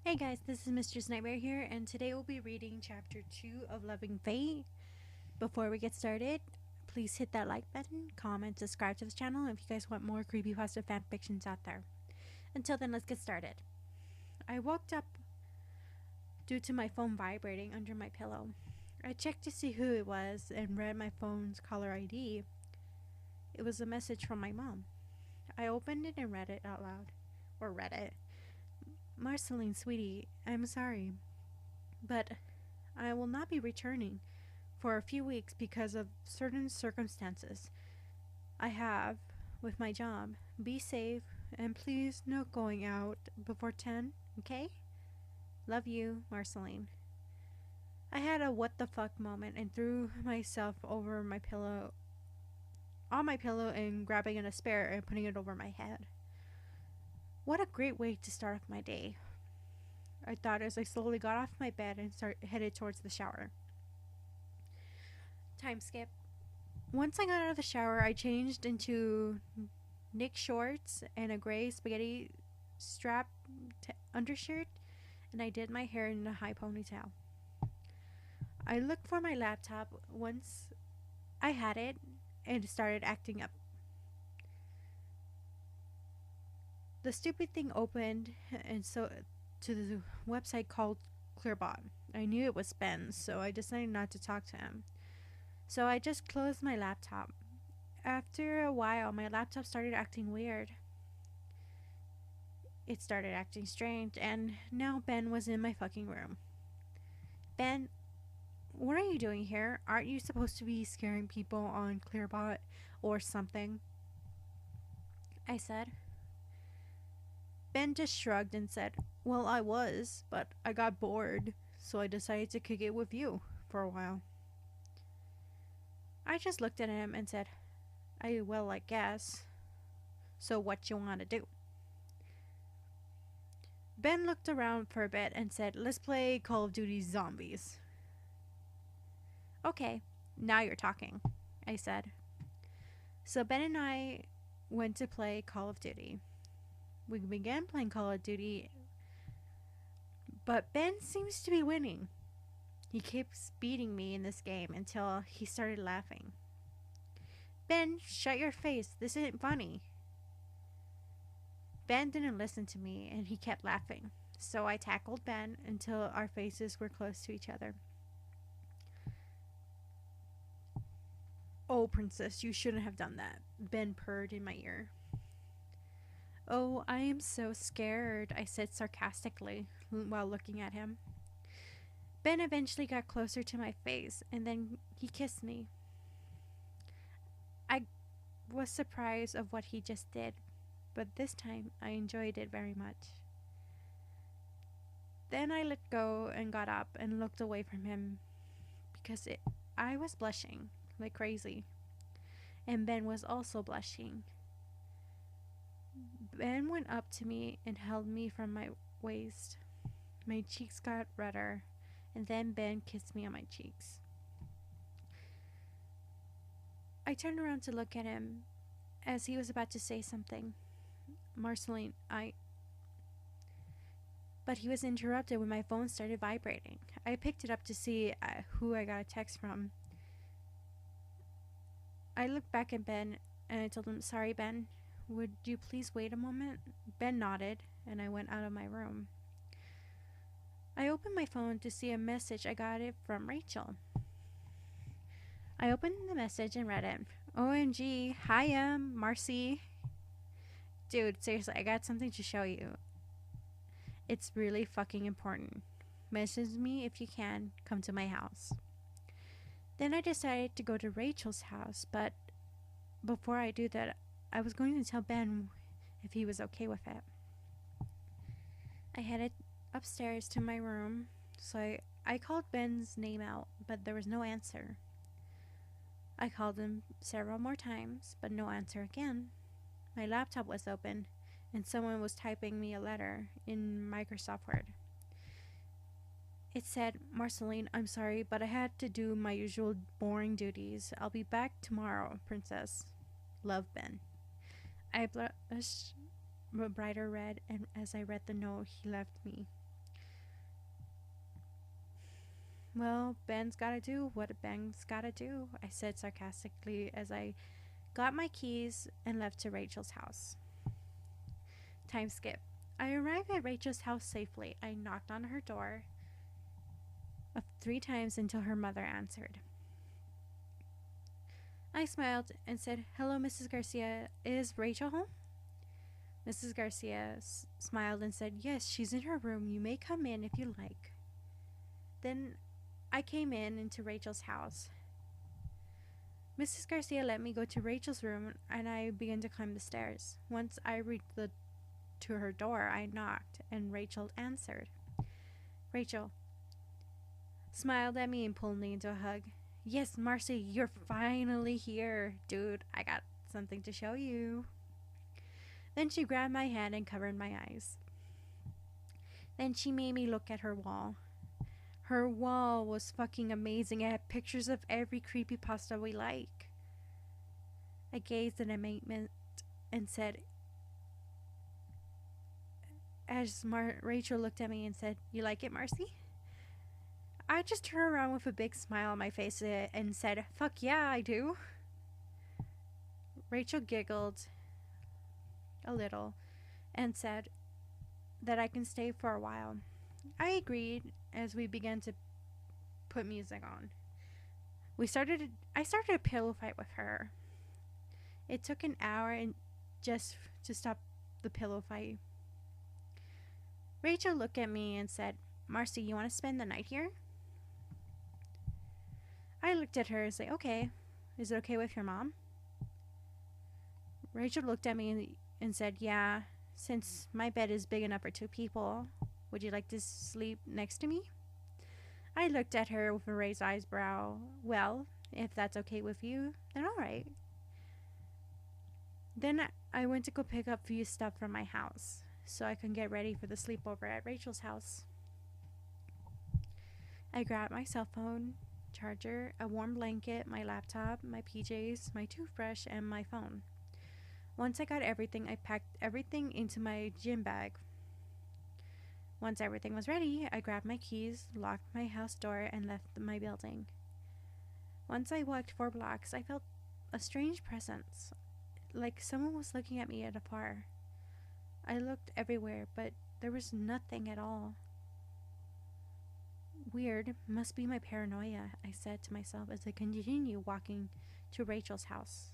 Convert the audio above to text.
Hey guys, this is Mistress Nightmare here, and today we'll be reading chapter 2 of Loving Fate. Before we get started, please hit that like button, comment, subscribe to this channel if you guys want more creepypasta fanfictions out there. Until then, let's get started. I woke up due to my phone vibrating under my pillow. I checked to see who it was and read my phone's caller ID. It was a message from my mom. I opened it and read it out loud. Or read it. Marceline, sweetie, I'm sorry, but I will not be returning for a few weeks because of certain circumstances I have with my job. Be safe and please no going out before 10, okay? Love you, Marceline. I had a what the fuck moment and threw myself over my pillow on my pillow and grabbing a spare and putting it over my head. What a great way to start off my day, I thought as I slowly got off my bed and headed towards the shower. Time skip. Once I got out of the shower, I changed into Nick shorts and a gray spaghetti strap undershirt, and I did my hair in a high ponytail. I looked for my laptop once I had it and started acting up. The stupid thing opened and so to the website called Clearbot. I knew it was Ben, so I decided not to talk to him. So I just closed my laptop. After a while, my laptop started acting weird. It started acting strange, and now Ben was in my fucking room. Ben, what are you doing here? Aren't you supposed to be scaring people on Clearbot or something? I said. Ben just shrugged and said, well, I was, but I got bored, so I decided to kick it with you for a while. I just looked at him and said, I guess. So what you want to do? Ben looked around for a bit and said, let's play Call of Duty Zombies. Okay, now you're talking, I said. So Ben and I went to play Call of Duty. We began playing Call of Duty, but Ben seems to be winning. He keeps beating me in this game until he started laughing. Ben, shut your face. This isn't funny. Ben didn't listen to me and he kept laughing. So I tackled Ben until our faces were close to each other. Oh, princess, you shouldn't have done that, Ben purred in my ear. Oh, I am so scared, I said sarcastically while looking at him. Ben eventually got closer to my face and then he kissed me. I was surprised of what he just did, but this time I enjoyed it very much. Then I let go and got up and looked away from him because I was blushing like crazy, and Ben was also blushing. Ben went up to me and held me from my waist. My cheeks got redder, and then Ben kissed me on my cheeks. I turned around to look at him as he was about to say something. Marceline, But he was interrupted when my phone started vibrating. I picked it up to see who I got a text from. I looked back at Ben and I told him, sorry, Ben, would you please wait a moment? Ben nodded and I went out of my room. I opened my phone to see a message. I got it from Rachel. I opened the message and read it. OMG, hi, Marcy. Dude, seriously, I got something to show you. It's really fucking important. Message me if you can. Come to my house. Then I decided to go to Rachel's house, but before I do that, I was going to tell Ben if he was okay with it. I headed upstairs to my room, so I called Ben's name out, but there was no answer. I called him several more times, but no answer again. My laptop was open, and someone was typing me a letter in Microsoft Word. It said, Marceline, I'm sorry, but I had to do my usual boring duties. I'll be back tomorrow, princess. Love, Ben. I blushed a brighter red, and as I read the note he left me. Well, Ben's gotta do what Ben's gotta do, I said sarcastically as I got my keys and left to Rachel's house. Time skip. I arrived at Rachel's house safely. I knocked on her door 3 times until her mother answered. I smiled and said, "Hello, Mrs. Garcia. Is Rachel home?" Mrs. Garcia smiled and said, "Yes, she's in her room. You may come in if you like." Then I came into Rachel's house. Mrs. Garcia let me go to Rachel's room and I began to climb the stairs. Once I reached to her door, I knocked and Rachel answered. Rachel smiled at me and pulled me into a hug. "Yes, Marcy, you're finally here. Dude, I got something to show you." Then she grabbed my hand and covered my eyes. Then she made me look at her wall. Her wall was fucking amazing. It had pictures of every creepypasta we like. I gazed in amazement and said, as Rachel looked at me and said, "You like it, Marcy?" I just turned around with a big smile on my face and said, "Fuck yeah, I do." Rachel giggled a little and said that I can stay for a while. I agreed as we began to put music on. I started a pillow fight with her. It took an hour and just to stop the pillow fight. Rachel looked at me and said, "Marcy, you want to spend the night here?" I looked at her and said, "Okay. Is it okay with your mom?" Rachel looked at me and said, "Yeah, since my bed is big enough for 2 people. Would you like to sleep next to me?" I looked at her with a raised eyebrow. "Well, if that's okay with you, then all right." Then I went to go pick up a few stuff from my house so I could get ready for the sleepover at Rachel's house. I grabbed my cell phone, charger, a warm blanket, my laptop, my PJs, my toothbrush, and my phone. Once I got everything, I packed everything into my gym bag. Once everything was ready, I grabbed my keys, locked my house door, and left my building. Once I walked 4 blocks, I felt a strange presence, like someone was looking at me at afar. I looked everywhere, but there was nothing at all. "Weird, must be my paranoia," I said to myself as I continued walking to Rachel's house.